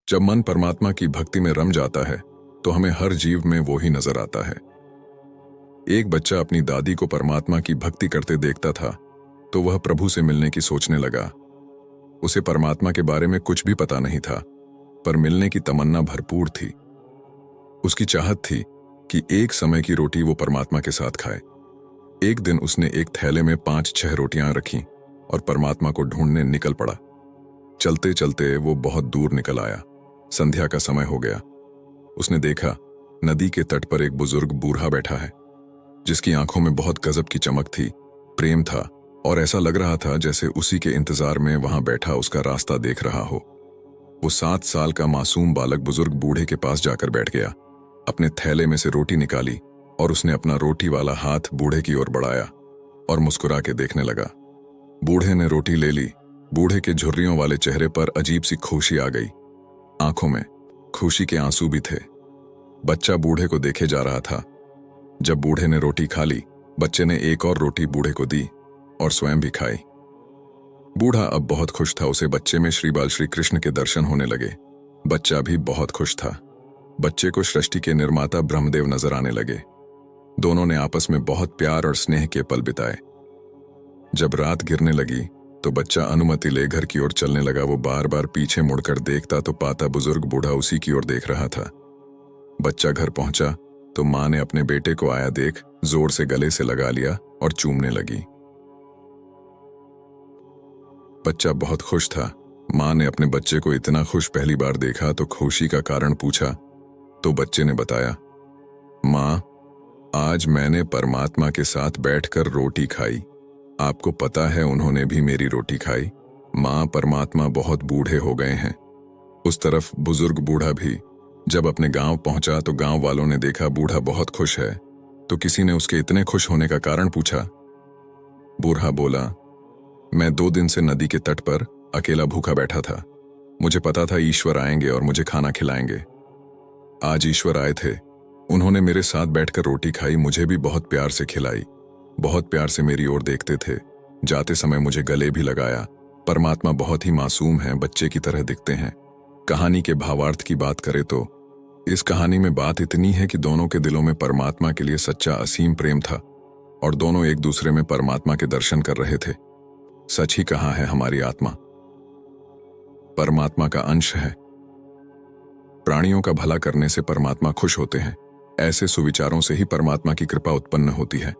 जब मन परमात्मा की भक्ति में रम जाता है तो हमें हर जीव में वो ही नजर आता है। एक बच्चा अपनी दादी को परमात्मा की भक्ति करते देखता था तो वह प्रभु से मिलने की सोचने लगा। उसे परमात्मा के बारे में कुछ भी पता नहीं था, पर मिलने की तमन्ना भरपूर थी। उसकी चाहत थी कि एक समय की रोटी वो परमात्मा के साथ खाए। एक दिन उसने एक थैले में 5-6 रोटियां रखीं और परमात्मा को ढूंढने निकल पड़ा। चलते चलते वो बहुत दूर निकल आया। संध्या का समय हो गया। उसने देखा नदी के तट पर एक बुजुर्ग बूढ़ा बैठा है, जिसकी आंखों में बहुत गजब की चमक थी, प्रेम था और ऐसा लग रहा था जैसे उसी के इंतजार में वहां बैठा उसका रास्ता देख रहा हो। वो 7 साल का मासूम बालक बुजुर्ग बूढ़े के पास जाकर बैठ गया। अपने थैले में से रोटी निकाली और उसने अपना रोटी वाला हाथ बूढ़े की ओर बढ़ाया और मुस्कुरा के देखने लगा। बूढ़े ने रोटी ले ली। बूढ़े के झुर्रियों वाले चेहरे पर अजीब सी खुशी आ गई। आंखों में खुशी के आंसू भी थे। बच्चा बूढ़े को देखे जा रहा था। जब बूढ़े ने रोटी खा ली, बच्चे ने एक और रोटी बूढ़े को दी और स्वयं भी खाई। बूढ़ा अब बहुत खुश था। उसे बच्चे में श्री बाल श्री कृष्ण के दर्शन होने लगे। बच्चा भी बहुत खुश था। बच्चे को सृष्टि के निर्माता ब्रह्मदेव नजर आने लगे। दोनों ने आपस में बहुत प्यार और स्नेह के पल बिताए। जब रात गिरने लगी तो बच्चा अनुमति ले घर की ओर चलने लगा। वो बार बार पीछे मुड़कर देखता तो पाता बुजुर्ग बूढ़ा उसी की ओर देख रहा था। बच्चा घर पहुंचा तो मां ने अपने बेटे को आया देख जोर से गले से लगा लिया और चूमने लगी। बच्चा बहुत खुश था। मां ने अपने बच्चे को इतना खुश पहली बार देखा तो खुशी का कारण पूछा तो बच्चे ने बताया, मां, आज मैंने परमात्मा के साथ बैठकर रोटी खाई। आपको पता है उन्होंने भी मेरी रोटी खाई। मां, परमात्मा बहुत बूढ़े हो गए हैं। उस तरफ बुजुर्ग बूढ़ा भी जब अपने गांव पहुंचा तो गांव वालों ने देखा बूढ़ा बहुत खुश है, तो किसी ने उसके इतने खुश होने का कारण पूछा। बूढ़ा बोला, मैं 2 दिन से नदी के तट पर अकेला भूखा बैठा था। मुझे पता था ईश्वर आएंगे और मुझे खाना खिलाएंगे। आज ईश्वर आए थे। उन्होंने मेरे साथ बैठकर रोटी खाई, मुझे भी बहुत प्यार से खिलाई, बहुत प्यार से मेरी ओर देखते थे। जाते समय मुझे गले भी लगाया। परमात्मा बहुत ही मासूम हैं, बच्चे की तरह दिखते हैं। कहानी के भावार्थ की बात करें तो इस कहानी में बात इतनी है कि दोनों के दिलों में परमात्मा के लिए सच्चा असीम प्रेम था और दोनों एक दूसरे में परमात्मा के दर्शन कर रहे थे। सच ही कहा है हमारी आत्मा परमात्मा का अंश है। प्राणियों का भला करने से परमात्मा खुश होते हैं। ऐसे सुविचारों से ही परमात्मा की कृपा उत्पन्न होती है।